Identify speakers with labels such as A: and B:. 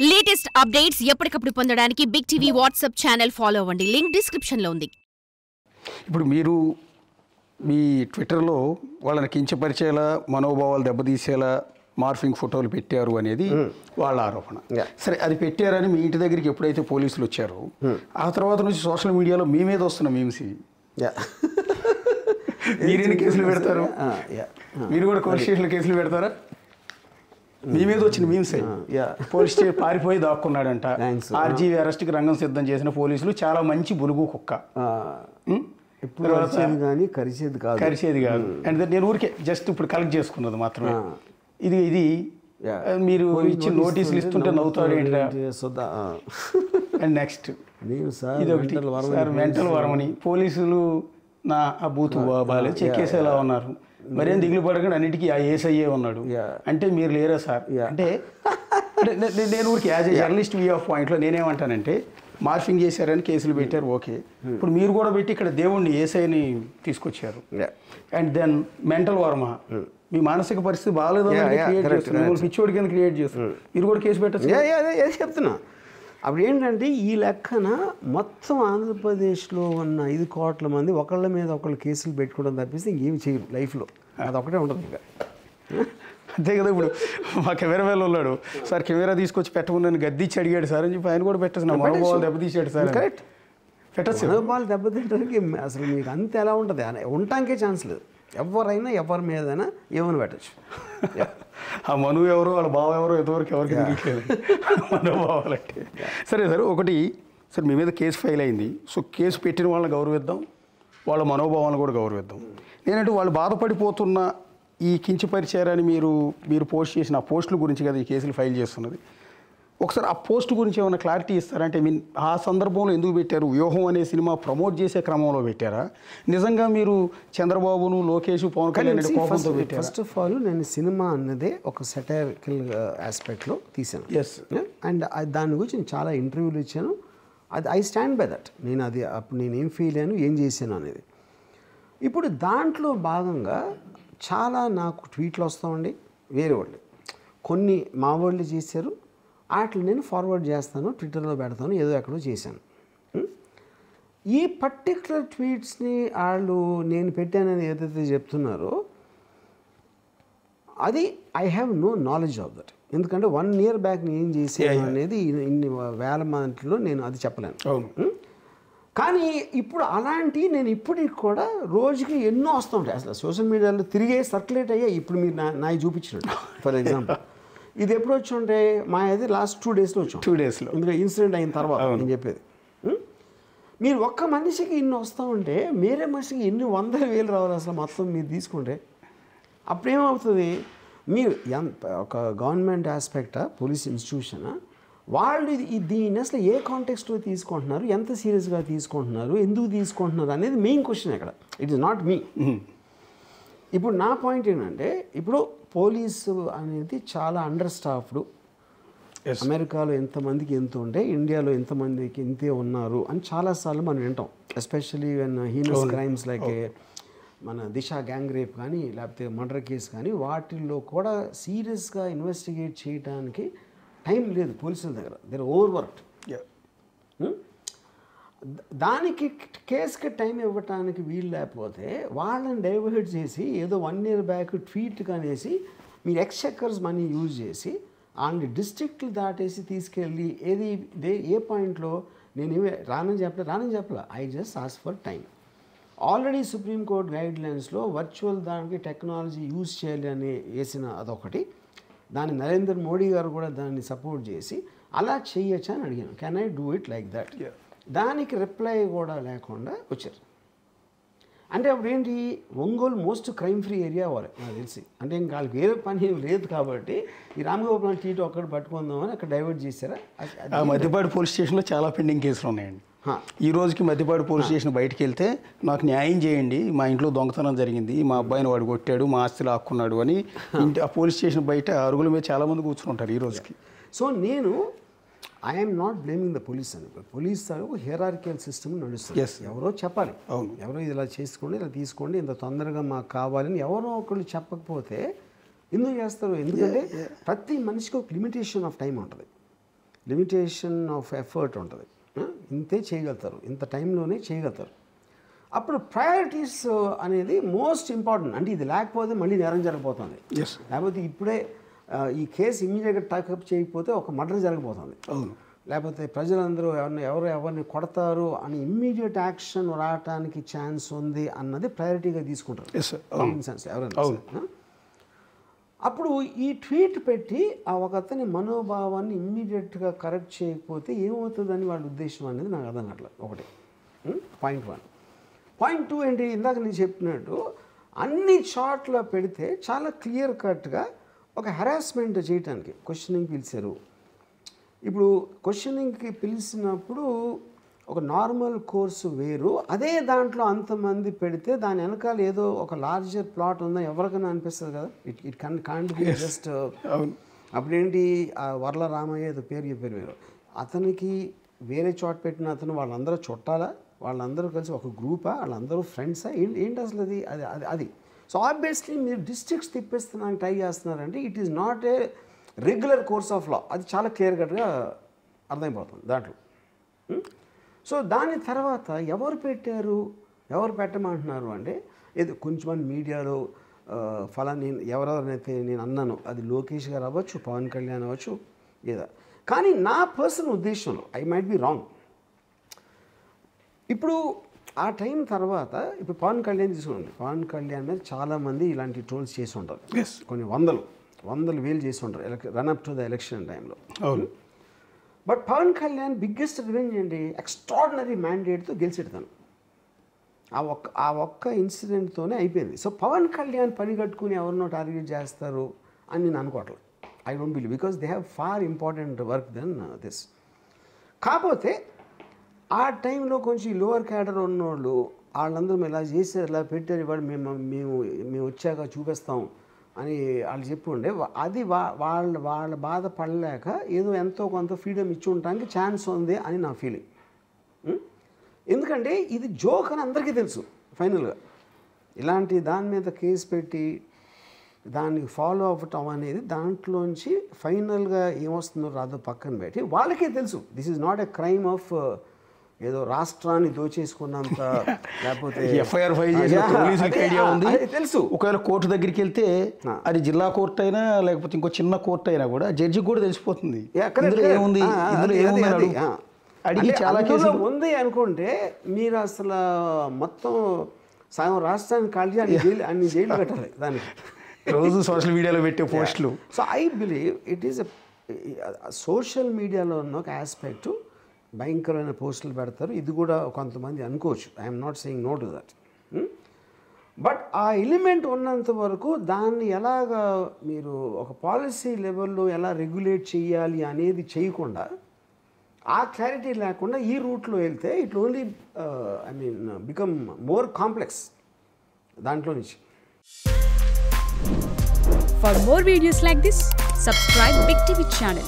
A: Latest updates ఎప్పటికప్పుడు పొందడానికి Big TV WhatsApp channel follow అవ్వండి. లింక్ డిస్క్రిప్షన్లో ఉంది.
B: ఇప్పుడు మీరు మీ ట్విట్టర్లో వాళ్ళని కించపరిచేలా, మనోభావాలు దెబ్బతీసేలా మార్ఫింగ్ ఫోటోలు పెట్టారు అనేది వాళ్ళ ఆరోపణ. సరే, అది పెట్టారని మీ ఇంటి దగ్గరికి ఎప్పుడైతే పోలీసులు వచ్చారో ఆ తర్వాత నుంచి సోషల్ మీడియాలో మీ మీద వస్తున్న మీమ్స్ మీరేని కేసులు పెడతారు? మీరు కూడా పోలీస్ స్టేషన్లో కేసులు పెడతారా? మీ మీద వచ్చిన మీమ్స్ పోలీస్ స్టేషన్ పారిపోయి దాక్కున్నాడంట. ఆర్జీవీ అరెస్ట్కి రంగం సిద్ధం చేసిన పోలీసులు చాలా మంచి బులుగు కుక్క. కరిచేది కాదు. అండ్ నేను ఊరికే జస్ట్ ఇప్పుడు కలెక్ట్ చేసుకున్నది మాత్రమే. ఇది మీరు ఇచ్చిన నోటీసులు ఇస్తుంటే నవ్వుతాడు ఏంటి? అండ్ నెక్స్ట్ ఇది ఒకటి, మెంటల్ వరమని పోలీసులు నా ఆ బూతు బాగాలేదు చెక్కేసేలా ఉన్నారు. మరేం దిగులు పడకుండా అన్నిటికీ ఆ ఏసయ్యే ఉన్నాడు అంటే మీరు లేరా సార్? అంటే నేను ఊరికి as a journalist we of పాయింట్లో నేనేమంటానంటే, మార్ఫింగ్ చేశారని కేసులు పెట్టారు, ఓకే. ఇప్పుడు మీరు కూడా పెట్టి ఇక్కడ దేవుణ్ణి ఏసైని తీసుకొచ్చారు. అండ్ దెన్ మెంటల్ వర్మ, మీ మానసిక పరిస్థితి బాగాలేదని క్రియేట్ చేస్తున్నారు, పిచ్చోడి కింద క్రియేట్ చేస్తున్నారు, మీరు కూడా కేసు పెట్టచ్చు.
C: అదే చెప్తున్నా. అప్పుడు ఏంటంటే ఈ లెక్కన మొత్తం ఆంధ్రప్రదేశ్లో ఉన్న 5 కోట్ల మంది ఒకళ్ళ మీద ఒకళ్ళు కేసులు పెట్టుకోవడం తప్పిస్తే ఇంకేమి చేయరు లైఫ్లో. అది ఒకటే ఉంటుంది ఇంకా.
B: అంతే కదా. ఇప్పుడు మా కెమెరా వేలు ఉన్నాడు సార్, కెమెరా తీసుకొచ్చి పెట్టమని గద్దిచ్చి అడిగాడు సార్ అని చెప్పి ఆయన కూడా పెట్టచ్చు. నా మనోభావాలు దెబ్బతీసాడు సార్.
C: కరెక్ట్, పెట్టచ్చు. మనోభావాలు దెబ్బతింటానికి అసలు మీకు అంత ఎలా ఉంటుంది, ఉండటానికే ఛాన్స్ లేదు. ఎవరైనా ఎవరి మీదైనా ఏమైనా పెట్టచ్చు.
B: ఆ మను ఎవరో వాళ్ళ బావ ఎవరో ఎంతవరకు ఎవరికి తెలియట్లేదు మనోభావాలంటే. సరే సార్, ఒకటి సార్ మీ మీద కేసు ఫైల్ అయింది. సో కేసు పెట్టిన వాళ్ళని గౌరవిద్దాం, వాళ్ళ మనోభావాలను కూడా గౌరవిద్దాం. నేనంటే వాళ్ళు బాధపడిపోతున్న ఈ కించపరిచారని మీరు పోస్ట్ చేసిన ఆ పోస్టుల గురించి కదా ఈ కేసులు ఫైల్ చేస్తున్నది. ఒకసారి ఆ పోస్ట్ గురించి ఏమైనా క్లారిటీ ఇస్తారంటే, మీన్ ఆ సందర్భంలో ఎందుకు పెట్టారు? వ్యూహం అనే సినిమా ప్రమోట్ చేసే క్రమంలో పెట్టారా? నిజంగా మీరు చంద్రబాబును, లోకేష్, పవన్ కళ్యాణ్ కోపంతో పెట్టారా?
C: ఫస్ట్ ఆఫ్ ఆల్ నేను సినిమా అన్నదే ఒక సెటైరికల్ ఆస్పెక్ట్లో తీసాను.
B: ఎస్.
C: అండ్ దాని గురించి నేను చాలా ఇంటర్వ్యూలు ఇచ్చాను. అది ఐ స్టాండ్ బై దట్. నేను అది అప్పుడు నేను ఏం ఫీల్ అయ్యాను, ఏం చేశాను అనేది. ఇప్పుడు దాంట్లో భాగంగా చాలా నాకు ట్వీట్లు వస్తామండి, వేరే వాళ్ళు కొన్ని మా వాళ్ళు చేశారు, వాటిని నేను ఫార్వర్డ్ చేస్తాను, ట్విట్టర్లో పెడతాను, ఏదో ఎక్కడో చేశాను. ఈ పర్టిక్యులర్ ట్వీట్స్ని వాళ్ళు నేను పెట్టానని ఏదైతే చెప్తున్నారో అది I have no knowledge of that. ఎందుకంటే 1 year బ్యాక్ నేను ఏం చేశాను అనేది ఇన్ని వేల మందిలో నేను అది చెప్పలేను. కానీ ఇప్పుడు అలాంటివి నేను ఇప్పటికి కూడా రోజుకి ఎన్నో వస్తూ ఉంటాయి. అసలు సోషల్ మీడియాలో తిరిగే సర్క్యులేట్ అయ్యాయి. ఇప్పుడు మీరు నాకు చూపించినట్టు ఫర్ ఎగ్జాంపుల్ ఇది ఎప్పుడు వచ్చి ఉంటే మా అది లాస్ట్ 2 daysలో వచ్చాం.
B: 2 daysలో
C: ఎందుకంటే ఇన్సిడెంట్ అయిన తర్వాత నేను చెప్పేది. మీరు ఒక్క మనిషికి ఇన్ని వస్తూ ఉంటే వేరే మనిషికి ఎన్ని 100,000 రావాలి అసలు మొత్తం మీరు తీసుకుంటే. అప్పుడేమవుతుంది, మీరు ఒక గవర్నమెంట్ ఆస్పెక్టా, పోలీస్ ఇన్స్టిట్యూషనా, వాళ్ళు దీన్ని అసలు ఏ కాంటెక్స్ట్లో తీసుకుంటున్నారు, ఎంత సీరియస్గా తీసుకుంటున్నారు, ఎందుకు తీసుకుంటున్నారు అనేది మెయిన్ క్వశ్చన్ ఇక్కడ. It is not me. ఇప్పుడు నా పాయింట్ ఏంటంటే, ఇప్పుడు పోలీసు అనేది చాలా అండర్ స్టాఫ్డ్. అమెరికాలో ఎంతమందికి ఎంత ఉంటే ఇండియాలో ఎంతమందికి ఎంతే ఉన్నారు అని చాలాసార్లు మనం వింటాం. Especially when heinous crimes like మన దిశ గ్యాంగ్ రేప్ కానీ లేకపోతే మర్డర్ కేసు కానీ వాటిల్లో కూడా సీరియస్గా ఇన్వెస్టిగేట్ చేయడానికి టైం లేదు పోలీసుల దగ్గర. They're overworked. దానికి కేసుకి టైం ఇవ్వటానికి వీలు లేకపోతే వాళ్ళని డైవర్ట్ చేసి ఏదో 1 year బ్యాక్ ట్వీట్ కానేసి మీరు ఎక్స్చెక్కర్స్ మనీ యూజ్ చేసి వాళ్ళని డిస్ట్రిక్ట్లు దాటేసి తీసుకెళ్ళి ఏ పాయింట్లో నేను రానని చెప్పలే. I just ask for time. Already supreme court guide లైన్స్లో వర్చువల్ దానికి టెక్నాలజీ యూజ్ చేయాలి అని వేసిన అదొకటి. దాన్ని నరేంద్ర మోడీ గారు కూడా దాన్ని సపోర్ట్ చేసి అలా చేయొచ్చా అని అడిగాను. Can I do it like that? దానికి రిప్లై కూడా లేకుండా వచ్చారు. అంటే అప్పుడు ఏంటి, Ongole most crime free area వాళ్ళు నాకు తెలిసి. అంటే ఇంకా వాళ్ళకి వేరే పని లేదు కాబట్టి ఈ రామగోపాల్ టీటీ ఒక్కటి పట్టుకుందామని అక్కడ డైవర్ట్ చేశారా?
B: మధ్యపాడు పోలీస్ స్టేషన్లో చాలా పెండింగ్ కేసులు ఉన్నాయండి. ఈ రోజుకి మధ్యపాడు పోలీస్ స్టేషన్ బయటకు వెళ్తే నాకు న్యాయం చేయండి, మా ఇంట్లో దొంగతనం జరిగింది, మా అబ్బాయిని వాడు కొట్టాడు, మా ఆస్తి లాక్కున్నాడు అని ఆ పోలీస్ స్టేషన్ బయట అరుగుల మీద చాలామంది కూర్చుంటారు ఈ రోజుకి.
C: సో నేను I'm not blaming the police అని. పోలీస్ ఒక హెరార్కియల్ సిస్టమ్ నడుస్తుంది. ఎవరో చెప్పాలి, ఎవరో ఇలా చేసుకోండి, ఇలా తీసుకోండి, ఇంత తొందరగా మాకు కావాలని ఎవరో ఒకళ్ళు చెప్పకపోతే ఎందుకు చేస్తారు? ఎందుకంటే ప్రతి మనిషికి ఒక లిమిటేషన్ ఆఫ్ టైం ఉంటుంది. లిమిటేషన్ ఆఫ్ ఎఫర్ట్ ఉంటుంది. ఇంతే చేయగలుగుతారు, ఇంత టైంలోనే చేయగలుగుతారు. అప్పుడు ప్రయారిటీస్ అనేది మోస్ట్ ఇంపార్టెంట్. అంటే ఇది లేకపోతే మళ్ళీ నేరం జరగబోతుంది. లేకపోతే ఇప్పుడే ఈ కేసు ఇమ్మీడియట్గా టేకప్ చేయకపోతే ఒక మర్డర్ జరగబోతుంది. లేకపోతే ప్రజలందరూ ఎవరిని కొడతారు అని ఇమ్మీడియట్ యాక్షన్ రావడానికి ఛాన్స్ ఉంది అన్నది ప్రయారిటీగా తీసుకుంటారు కామన్ సెన్స్ ఎవరైనా. అప్పుడు ఈ ట్వీట్ పెట్టి ఆ ఒక అతని మనోభావాన్ని ఇమ్మీడియట్గా కరెక్ట్ చేయకపోతే ఏమవుతుందని వాళ్ళ ఉద్దేశం అనేది నాకు అర్థం కావట్లేదు. ఒకటి పాయింట్ 1. పాయింట్ 2 ఏంటి, ఇందాక నేను చెప్పినట్టు అన్ని చోట్ల పెడితే చాలా క్లియర్ కట్గా ఒక హెరాస్మెంట్ చేయడానికి క్వశ్చనింగ్ పిలిచారు. ఇప్పుడు క్వశ్చనింగ్కి పిలిచినప్పుడు ఒక నార్మల్ కోర్సు వేరు, అదే దాంట్లో అంతమంది పెడితే దాని వెనకాల ఏదో ఒక లార్జర్ ప్లాట్ ఉందని ఎవరికైనా అనిపిస్తుంది కదా. It can't be just. అప్పుడేంటి వర్ల రామయ్య ఏదో పేరు చెప్పారు మీరు, అతనికి వేరే చోట పెట్టిన అతను వాళ్ళందరూ చుట్టాలా, వాళ్ళందరూ కలిసి ఒక గ్రూపా, వాళ్ళందరూ ఫ్రెండ్సా, ఏంటి అసలు అది అది అది సో ఆబ్వియస్లీ మీరు డిస్ట్రిక్ట్స్ తిప్పేస్తున్నానికి ట్రై చేస్తున్నారంటే it is not a regular course of law. అది చాలా క్లియర్ కట్గా అర్థమైపోతుంది దాంట్లో. సో దాని తర్వాత ఎవరు పెట్టారు, ఎవరు పెట్టమంటున్నారు అంటే ఏదో కొంచెమంది మీడియాలో ఫలాని ఎవరెవరినైతే నేను అన్నాను, అది లోకేష్ గారు అవ్వచ్చు, పవన్ కళ్యాణ్ అవ్వచ్చు, ఏదో. కానీ నా పర్సనల్ ఉద్దేశంలో ఐ మైట్ బి రాంగ్. ఇప్పుడు ఆ టైం తర్వాత ఇప్పుడు పవన్ కళ్యాణ్ తీసుకోండి, పవన్ కళ్యాణ్ మీద చాలామంది ఇలాంటి ట్రోల్స్ చేసి ఉంటారు, కొన్ని వందలు వేలు చేసి ఉంటారు రన్అప్ టు ద ఎలక్షన్ టైంలో. But Pawan Kalyan biggest revenge ఏంటి, ఎక్స్ట్రాడినరీ మ్యాండేట్తో గెలిచెడతాను. ఆ ఒక్క ఇన్సిడెంట్తోనే అయిపోయింది. సో పవన్ కళ్యాణ్ పని కట్టుకుని ఎవరినో టార్గెట్ చేస్తారు అని నేను అనుకోవట్లేదు. I don't believe, because they have far important work than this. కాకపోతే ఆ టైంలో కొంచెం లోవర్ క్యాడర్ ఉన్నోళ్ళు వాళ్ళందరూ ఇలా చేశారు, ఇలా పెట్టారు, ఇవాడు మేము వచ్చాక చూపిస్తాం అని వాళ్ళు చెప్పి ఉండే, అది వాళ్ళ బాధ పడలేక ఏదో ఎంతో కొంత ఫ్రీడమ్ ఇచ్చి ఉండడానికి ఛాన్స్ ఉంది అని నా ఫీలింగ్. ఎందుకంటే ఇది జోక్ అని అందరికీ తెలుసు. ఫైనల్గా ఇలాంటి దాని మీద కేసు పెట్టి దానికి ఫాలో అవ్వటం అనేది దాంట్లోంచి ఫైనల్గా ఏమొస్తుందో రాదో పక్కన పెట్టి వాళ్ళకే తెలుసు this is not a crime of ఏదో రాష్ట్రాన్ని దోచేసుకున్నంత, లేకపోతే
B: ఎఫ్ఐఆర్ ఫైల్ చేసిన ఐడియా ఉంది
C: తెలుసు.
B: ఒకవేళ కోర్టు దగ్గరికి వెళ్తే అది జిల్లా కోర్టు అయినా లేకపోతే ఇంకో చిన్న కోర్టు అయినా కూడా జడ్జికి కూడా తెలిసిపోతుంది ఏముంది అడిగి చాలా కేసులు
C: ఉంది అనుకుంటే మీరు అసలు మొత్తం సగం రాష్ట్రాన్ని ఖాళీ అన్ని జైలు పెట్టాలి దానికి
B: రోజు సోషల్ మీడియాలో పెట్టే పోస్టులు.
C: So I believe it is social మీడియాలో ఉన్న ఒక ఆస్పెక్ట్, భయంకరమైన పోస్టులు పెడతారు, ఇది కూడా కొంతమంది అనుకోవచ్చు. I'm not saying no to that. But ఆ ఎలిమెంట్ ఉన్నంత వరకు దాన్ని ఎలాగా మీరు ఒక పాలసీ లెవెల్లో ఎలా రెగ్యులేట్ చేయాలి అనేది చేయకుండా, ఆ క్లారిటీ లేకుండా ఈ రూట్లో వెళ్తే it only I mean become more complex దాంట్లో నుంచి.
D: For more videos like this, subscribe Big TV channel.